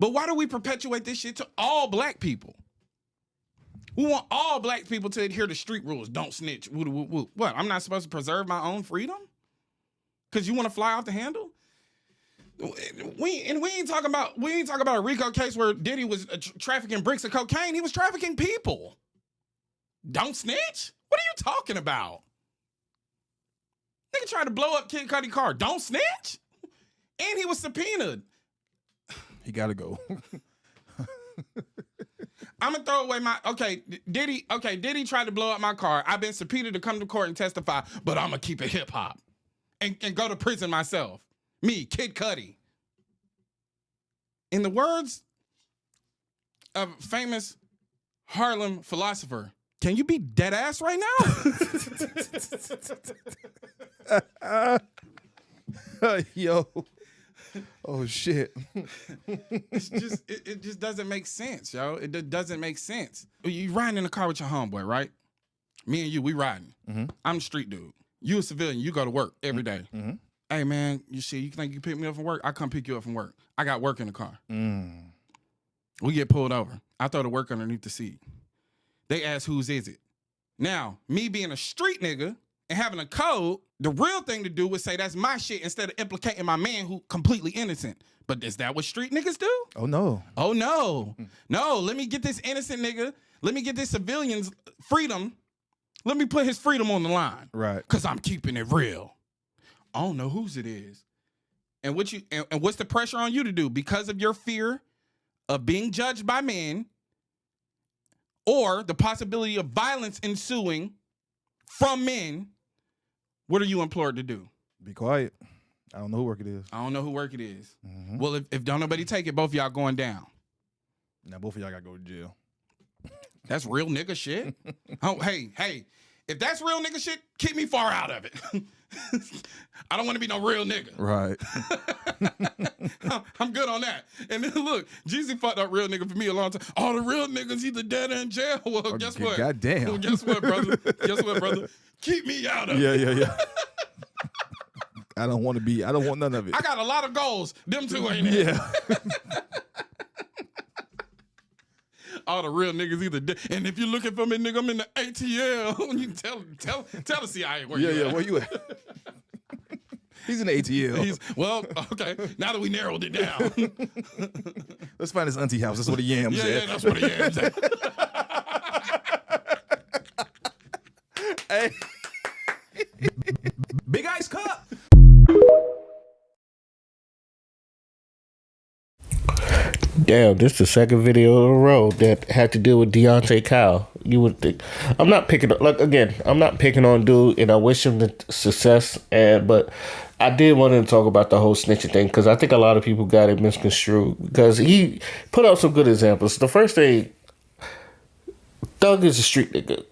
But why do we perpetuate this shit to all black people? We want all black people to adhere to street rules. Don't snitch. What? I'm not supposed to preserve my own freedom? Because you want to fly off the handle? We ain't talking about a RICO case where Diddy was trafficking bricks of cocaine. He was trafficking people. Don't snitch? What are you talking about? Nigga tried to blow up Kid Cudi's car. Don't snitch? And he was subpoenaed. He gotta go. I'm gonna throw away Diddy tried to blow up my car. I've been subpoenaed to come to court and testify, but I'm gonna keep it hip hop and go to prison myself. Me, Kid Cudi. In the words of famous Harlem philosopher, can you be dead ass right now? Yo. Oh shit. It just doesn't make sense, yo. It doesn't make sense. You riding in the car with your homeboy, right? Me and you, we riding. Mm-hmm. I'm the street dude. You a civilian, you go to work every day. Mm-hmm. Hey man, you think you can pick me up from work? I come pick you up from work. I got work in the car. We get pulled over. I throw the work underneath the seat. They ask, whose is it? Now, me being a street nigga and having a code, the real thing to do was say that's my shit instead of implicating my man who completely innocent. But is that what street niggas do? Oh no. Oh no. No, let me get this innocent nigga. Let me get this civilian's freedom. Let me put his freedom on the line. Right. Because I'm keeping it real. I don't know whose it is. And what's the pressure on you to do? Because of your fear of being judged by men or the possibility of violence ensuing from men, what are you implored to do? Be quiet. I don't know who work it is. I don't know who work it is. Mm-hmm. Well, if don't nobody take it, both of y'all going down. Now both of y'all gotta go to jail. That's real nigga shit. Oh, hey, if that's real nigga shit, keep me far out of it. I don't want to be no real nigga. Right. I'm good on that. And then look, Jeezy fucked up real nigga for me a long time. All the real niggas either dead or in jail. Well, guess what? Goddamn. Well, guess what, brother? Keep me out of it. Yeah. I don't want none of it. I got a lot of goals. Them two ain't it. Yeah. All the real niggas either dead. And if you're looking for me, nigga, I'm in the ATL. You tell the CIA where you at. Yeah, where you at? He's in the ATL. Okay. Now that we narrowed it down. Let's find his auntie house. That's where the yams at. Yeah, that's where the yams at. Hey. Big ice cup. Damn, this is the second video in a row that had to do with Deontay Kyle. You would think I'm not picking on dude, and I wish him the success. But I did want to talk about the whole snitching thing because I think a lot of people got it misconstrued because he put out some good examples. The first thing, Thug is a street nigga.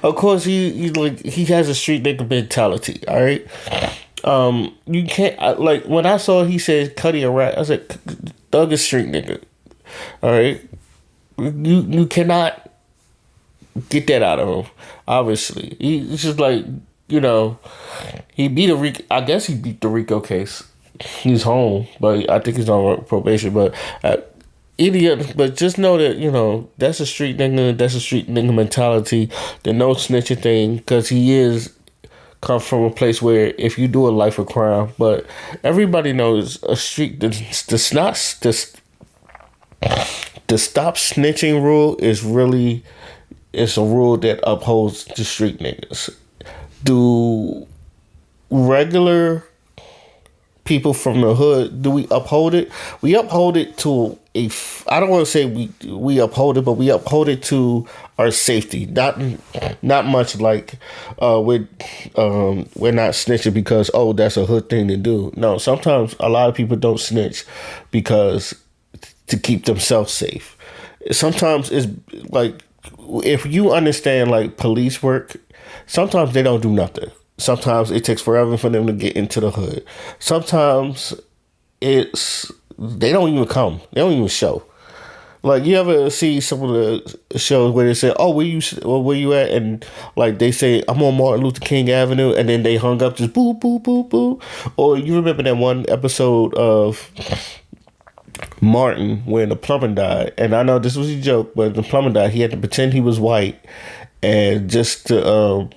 Of course, he has a street nigga mentality. All right. You can't like when I saw he said Cudi a rat, I said Thug is street nigga. All right, you cannot get that out of him. Obviously, he's just like he beat I guess he beat the RICO case. He's home, but I think he's on probation. But idiot. But just know that that's a street nigga. That's a street nigga mentality. The no snitching thing because he is. Come from a place where if you do a life of crime, but everybody knows a street the stop snitching rule is a rule that upholds the street niggas. Do regular people from the hood, do we uphold it? We uphold it to I don't want to say we uphold it, but we uphold it to our safety. Not much like we're not snitching because that's a hood thing to do. No, sometimes a lot of people don't snitch because to keep themselves safe. Sometimes it's like if you understand like police work, sometimes they don't do nothing. Sometimes it takes forever for them to get into the hood. Sometimes they don't even come. They don't even show. Like you ever see some of the shows where they say, "Oh, where you at?" And like they say, "I'm on Martin Luther King Avenue," and then they hung up just boo boo boo boo. Or you remember that one episode of Martin when the plumber died, and I know this was a joke, but the plumber died. He had to pretend he was white, and just to,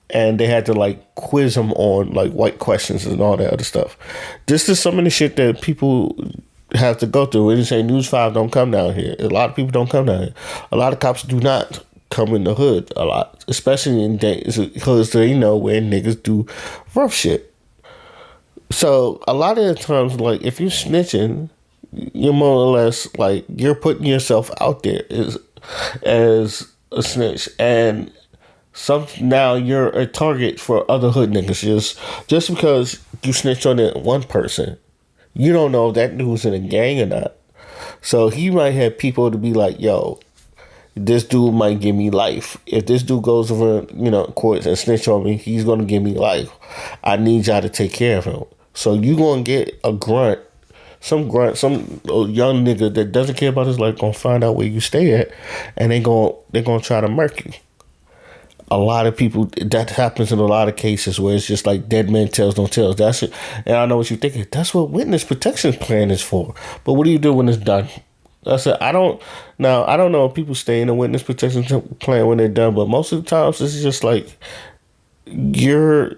and they had to like quiz him on like white questions and all that other stuff. This is some of the shit that people have to go through. When you say News 5 don't come down here, a lot of people don't come down here. A lot of cops do not come in the hood a lot, especially in days because they know where niggas do rough shit. So a lot of the times, like if you're snitching, you're more or less like you're putting yourself out there as a snitch, and now you're a target for other hood niggas just because you snitch on that one person. You don't know if that dude's in a gang or not. So he might have people to be like, yo, this dude might give me life. If this dude goes over, courts and snitch on me, he's going to give me life. I need y'all to take care of him. So you going to get a some young nigga that doesn't care about his life going to find out where you stay at, and they're going to try to murk you. A lot of people, that happens in a lot of cases where it's just like dead man tells no tales. That's it. And I know what you're thinking. That's what witness protection plan is for. But what do you do when it's done? I said, I don't know if people stay in a witness protection plan when they're done, but most of the times it's just like your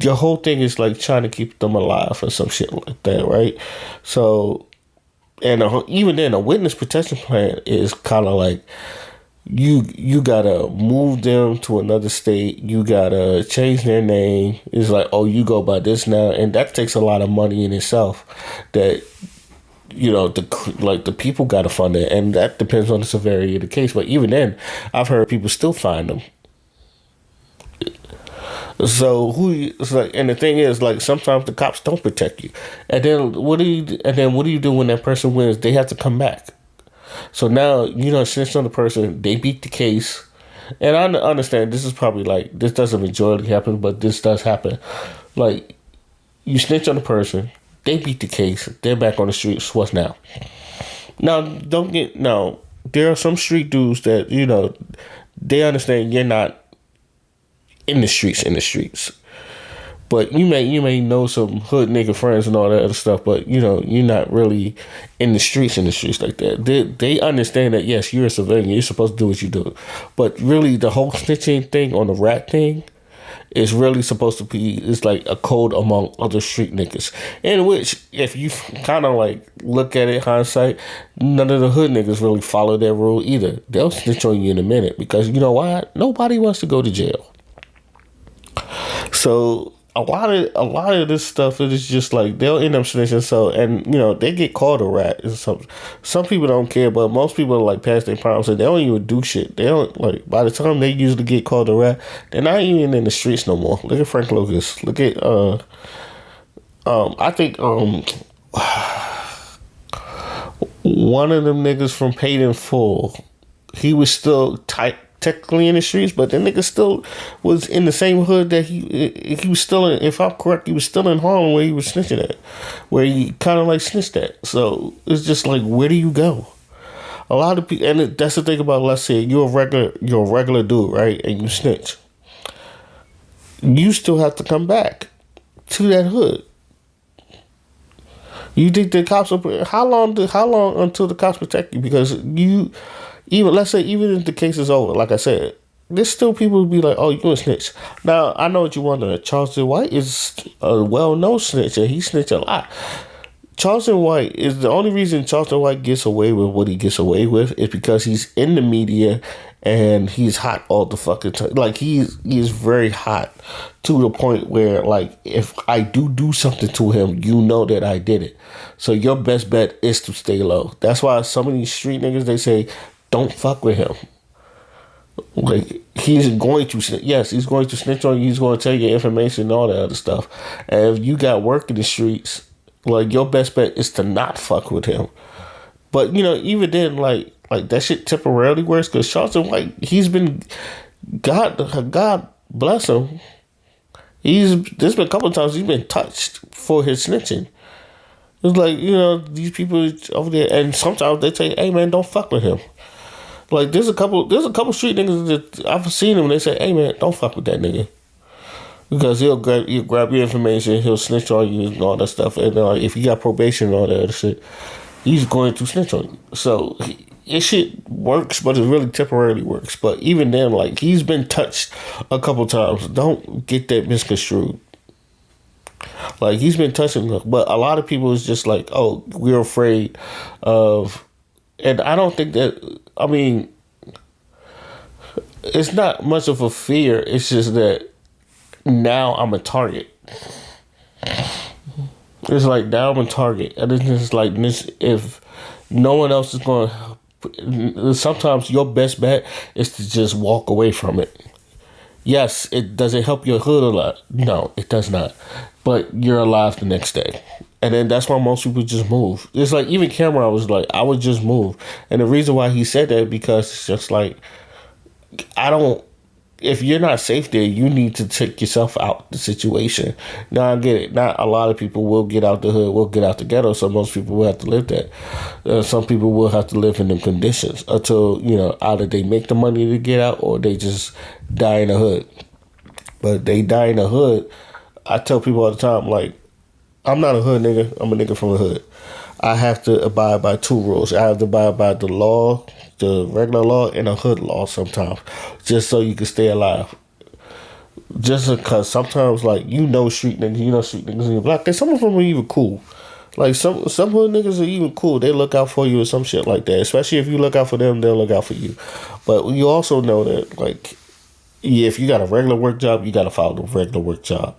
whole thing is like trying to keep them alive or some shit like that, right? So, and even then, a witness protection plan is kind of like, you gotta move them to another state. You gotta change their name. It's like, oh, you go by this now, and that takes a lot of money in itself. That the people gotta fund it, and that depends on the severity of the case. But even then, I've heard people still find them. So and the thing is, like, sometimes the cops don't protect you, and then what do you do when that person wins? They have to come back. So now, snitch on the person, they beat the case. And I understand this is probably like, this doesn't majorly happen, but this does happen. Like, you snitch on the person, they beat the case, they're back on the streets, what's now? Now, there are some street dudes that, they understand you're not in the streets. But you may know some hood nigga friends and all that other stuff, but you're not really in the streets like that. They understand that, yes, you're a civilian, you're supposed to do what you do. But really the whole snitching thing on the rat thing is really supposed to be, it's like a code among other street niggas. In which, if you kind of like look at it hindsight, none of the hood niggas really follow that rule either. They'll snitch on you in a minute because you know why? Nobody wants to go to jail. So a lot of this stuff is just like they'll end up snitching. So, and they get called a rat. Some people don't care, but most people are like past their prime, so they don't even do shit. They don't, like, by the time they usually get called a rat, they're not even in the streets no more. Look at Frank Lucas. Look at I think one of them niggas from Paid in Full, he was still technically in the streets, but the nigga still was in the same hood that he was still in. If I'm correct, he was still in Harlem where he was snitching at, where he kind of like snitched at. So it's just like, where do you go? A lot of people, and that's the thing about, let's say you're a regular dude, right, and you snitch. You still have to come back to that hood. You think the cops will? How long until the cops protect you? Because even if the case is over, like I said, there's still people who be like, oh, you a snitch. Now, I know what you wonder. Charleston White is a well-known snitch, and he snitch a lot. Charleston White is the only reason Charleston White gets away with what he gets away with is because he's in the media and he's hot all the fucking time. Like, he is very hot to the point where, like, if I do something to him, you know that I did it. So your best bet is to stay low. That's why some of these street niggas, they say, don't fuck with him. Like, he's going to snitch on you. He's going to tell you information and all that other stuff. And if you got work in the streets, like, your best bet is to not fuck with him. But, even then, like that shit temporarily works because Charleston White, he's been, God bless him. There's been a couple of times he's been touched for his snitching. It's like, these people over there, and sometimes they say, hey man, don't fuck with him. Like, there's a couple street niggas that I've seen them, and they say, hey man, don't fuck with that nigga. Because he'll grab your information, he'll snitch on you and all that stuff. And if you got probation and all that other shit. he's going to snitch on you. So it shit works, but it really temporarily works. But even then, like, he's been touched a couple times. Don't get that misconstrued. Like, he's been touching, but a lot of people is just like, oh, we're afraid of, and I don't think that. I mean, it's not much of a fear. It's just that now I'm a target. It's like now I'm a target, and it's just like this. If no one else is going, sometimes your best bet is to just walk away from it. Yes, it doesn't help your hood a lot. No, it does not. But you're alive the next day. And then that's why most people just move. It's like, even Cameron was like, I would just move. And the reason why he said that, because it's just like, if you're not safe there, you need to take yourself out the situation. Now, I get it. Not a lot of people will get out the hood, will get out the ghetto, so most people will have to live that. Some people will have to live in them conditions until, either they make the money to get out or they just die in the hood. But they die in the hood, I tell people all the time, like, I'm not a hood nigga, I'm a nigga from the hood. I have to abide by two rules. I have to abide by the law, the regular law, and a hood law sometimes, just so you can stay alive. Just because sometimes, like, street niggas in your block, and some of them are even cool. Like, some hood niggas are even cool. They look out for you or some shit like that. Especially if you look out for them, they'll look out for you. But you also know that, like, if you got a regular work job, you got to follow the regular work job.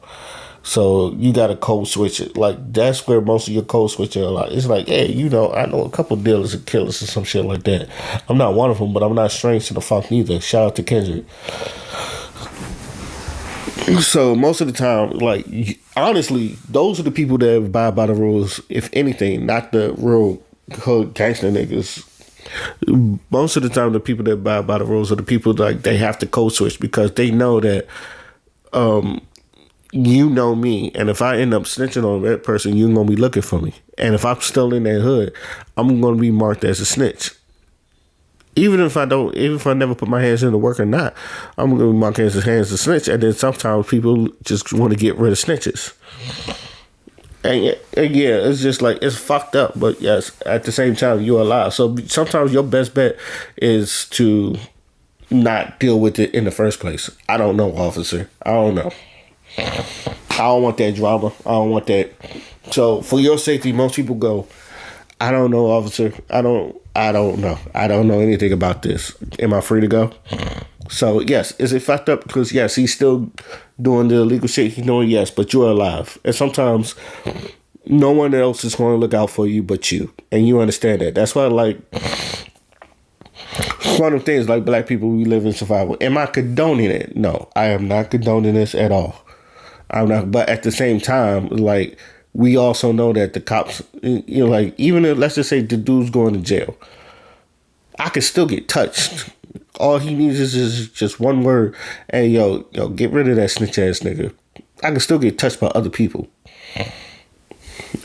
So you got to code switch it. Like, that's where most of your code switching a lot. It's like, hey, I know a couple dealers and killers or some shit like that. I'm not one of them, but I'm not strange to the funk neither. Shout out to Kendrick. So most of the time, like, honestly, those are the people that abide by the rules, if anything, not the real hood gangster niggas. Most of the time, the people that abide by the rules are the people like they have to code switch because they know that, you know me, and if I end up snitching on that person, you're gonna be looking for me. And if I'm still in that hood, I'm gonna be marked as a snitch. Even if I never put my hands in the work or not, I'm gonna be marked as a snitch. And then sometimes people just want to get rid of snitches. And yeah, it's just like, it's fucked up. But yes, at the same time, you're alive. So sometimes your best bet is to not deal with it in the first place. I don't know, officer. I don't know. I don't want that drama. I don't want that. So for your safety, most people go, I don't know, officer. I don't know. I don't know anything about this. Am I free to go? So yes, is it fucked up? Because yes, he's still doing the illegal shit. He's doing, yes, but you're alive. And sometimes no one else is going to look out for you but you. And you understand that. That's why, like, one of the things, like, black people, we live in survival. Am I condoning it? No, I am not condoning this at all. I'm not, but at the same time, like, we also know that the cops, like, even if, let's just say the dude's going to jail, I could still get touched. All he needs is just one word. Hey, yo, get rid of that snitch ass nigga. I can still get touched by other people.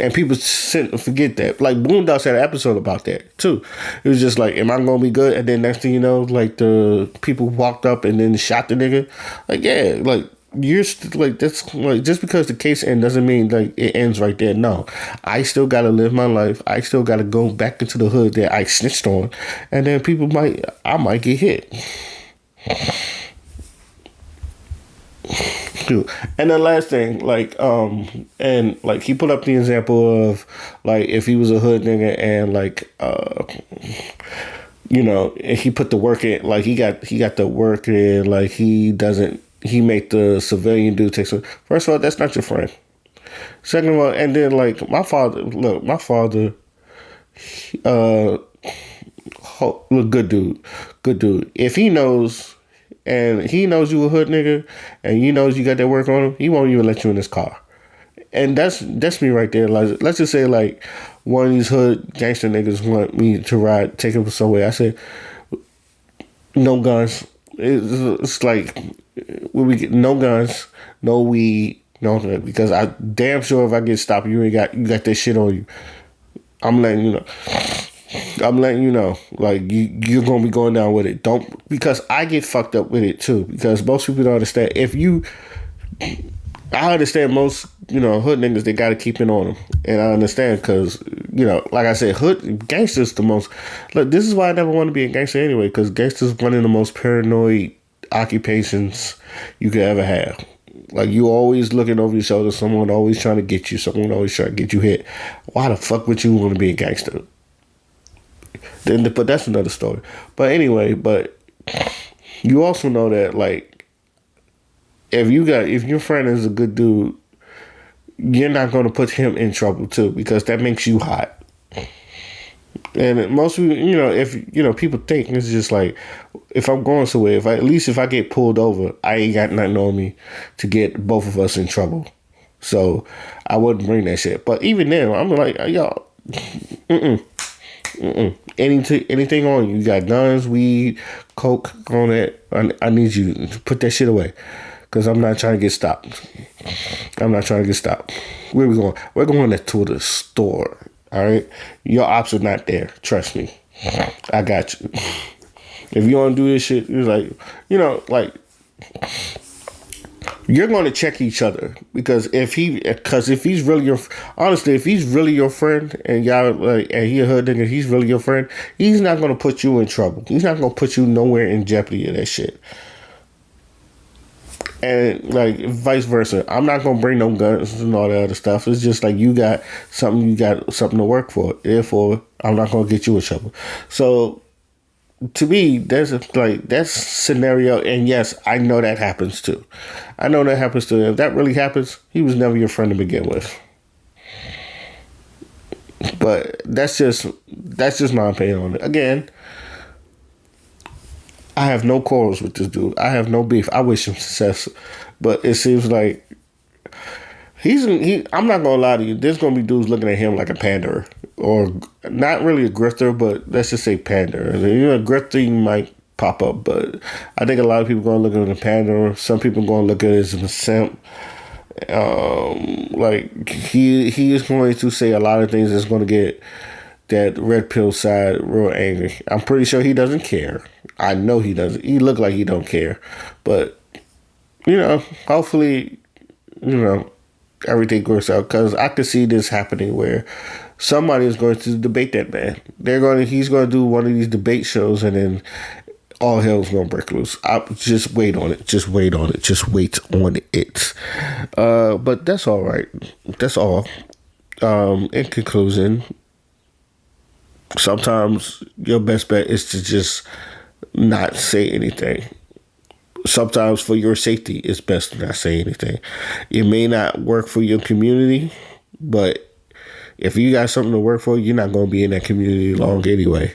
And people forget that. Like, Boondocks had an episode about that, too. It was just like, am I going to be good? And then next thing you know, like, the people walked up and then shot the nigga. Like, yeah, like, you're like, that's like, just because the case ends doesn't mean like it ends right there. No, I still gotta live my life. I still gotta go back into the hood that I snitched on, and then I might get hit. And the last thing, like, and like, he put up the example of, like, if he was a hood nigga and, like, he put the work in, like, he got the work in, like, he made the civilian dude take some. First of all, that's not your friend. Second of all, and then, like, my father, good dude. If he knows, and he knows you a hood nigga, and he knows you got that work on him, he won't even let you in his car. And that's me right there. Like, let's just say, like, one of these hood gangster niggas want me to take him somewhere. I said, no guns. It's like, when we get no guns, no weed, no, because I damn sure if I get stopped, you got that shit on you. I'm letting you know. Like, you're gonna be going down with it. Don't, because I get fucked up with it too. Because most people don't understand. I understand most hood niggas, they got to keep it on them. And I understand because, like I said, hood gangsters the most. Look, this is why I never want to be a gangster anyway, because gangsters one of the most paranoid occupations you could ever have. Like, you always looking over your shoulder, someone always trying to get you, someone always trying to get you hit. Why the fuck would you want to be a gangster? But that's another story. But anyway, you also know that, like, if your friend is a good dude, you're not going to put him in trouble too, because that makes you hot. And most people, if people think it's just like, if I'm going somewhere, if I get pulled over, I ain't got nothing on me to get both of us in trouble. So I wouldn't bring that shit. But even then, I'm like, y'all, anything on you? You got guns, weed, coke on it. I need you to put that shit away, because I'm not trying to get stopped. Where we going? We're going to the store. All right, your ops are not there. Trust me, I got you. If you want to do this shit, it's like, you're going to check each other, because if he's really your friend, and y'all like, and he a hood nigga, he's really your friend, he's not going to put you in trouble. He's not going to put you nowhere in jeopardy of that shit. And like vice versa, I'm not gonna bring no guns and all that other stuff. It's just like you got something to work for. Therefore, I'm not gonna get you in trouble. So, to me, that's scenario. And yes, I know that happens too. If that really happens, he was never your friend to begin with. But that's just my opinion on it. Again, I have no quarrels with this dude. I have no beef. I wish him success, but it seems like I'm not gonna lie to you. There's gonna be dudes looking at him like a panderer, or not really a grifter, but let's just say panderer. Grifting might pop up, but I think a lot of people gonna look at him as a panderer. Some people gonna look at it as a simp. Like he is going to say a lot of things that's gonna get that red pill side real angry. I'm pretty sure he doesn't care. I know he doesn't. He look like he don't care. But, hopefully, everything works out. Because I could see this happening where somebody is going to debate that man. He's going to do one of these debate shows, and then all hell's going to break loose. Just wait on it. Just wait on it. But that's all right. That's all. In conclusion, sometimes your best bet is to just not say anything. Sometimes for your safety, it's best to not say anything. It may not work for your community, but if you got something to work for, you're not going to be in that community long anyway.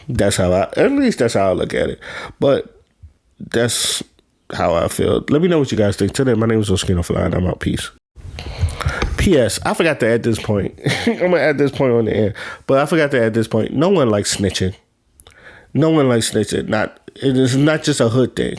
That's how at least that's how I look at it. But that's how I feel. Let me know what you guys think. Today, my name is Oskino Fly, and I'm out. Peace. P.S. I forgot to add this point. I'm going to add this point on the end. But I forgot to add this point. No one likes snitching. It is not just a hood thing.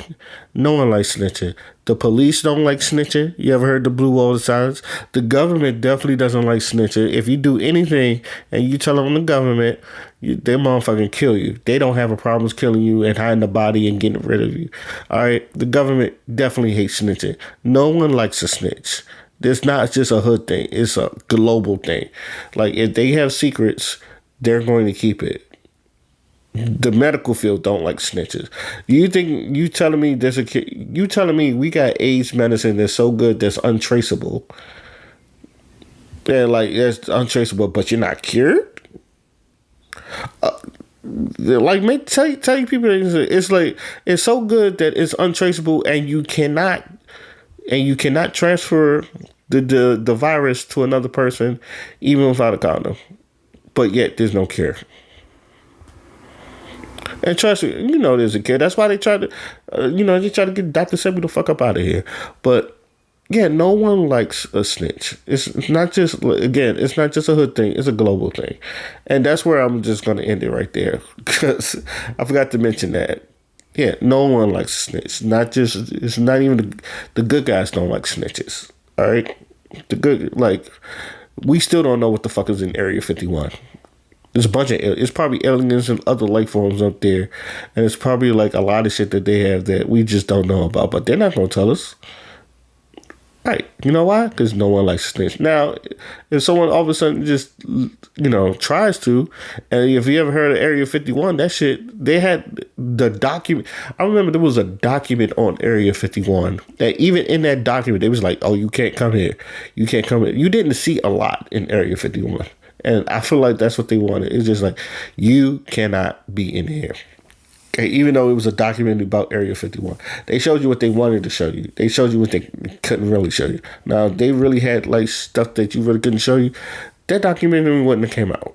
No one likes snitching. The police don't like snitching. You ever heard the blue wall of silence? The government definitely doesn't like snitching. If you do anything and you tell them the government, they motherfucking kill you. They don't have a problem killing you and hiding the body and getting rid of you. All right? The government definitely hates snitching. No one likes a snitch. It's not just a hood thing. It's a global thing. Like, if they have secrets, they're going to keep it. The medical field don't like snitches. You telling me we got AIDS medicine that's so good that's untraceable? Yeah, like that's untraceable, but you're not cured. Tell you people, it's like it's so good that it's untraceable, and you cannot transfer the virus to another person even without a condom. But yet there's no cure. And trust me, there's a cure. That's why they try to, get Dr. Sebi the fuck up out of here. But yeah, no one likes a snitch. It's not just a hood thing. It's a global thing. And that's where I'm just going to end it right there. Because I forgot to mention that. Yeah, no one likes a snitch. It's not even the good guys don't like snitches. All right? We still don't know what the fuck is in Area 51. There's a bunch of, it's probably aliens and other life forms up there. And it's probably like a lot of shit that they have that we just don't know about. But they're not going to tell us. Right. You know why? Because no one likes to snitch. Now, if someone all of a sudden just, tries to, and if you ever heard of Area 51, that shit, they had the document. I remember there was a document on Area 51 that even in that document, they was like, oh, you can't come here. You can't come here. You didn't see a lot in Area 51. And I feel like that's what they wanted. It's just like, you cannot be in here. Okay, even though it was a documentary about Area 51, they showed you what they wanted to show you. They showed you what they couldn't really show you. Now, if they really had like stuff that you really couldn't show you, that documentary wouldn't have came out.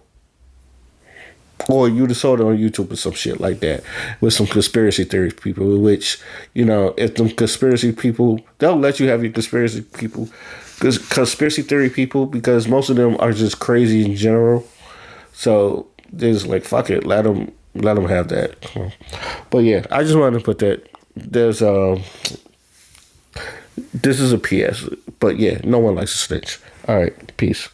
Or you'd have saw it on YouTube or some shit like that with some conspiracy theory people, which, if them conspiracy people, they'll let you have your conspiracy theory people, because most of them are just crazy in general. So they're just like, fuck it, let them have that. But yeah, I just wanted to put that. There's this is a PS, but yeah, no one likes to snitch. All right, peace.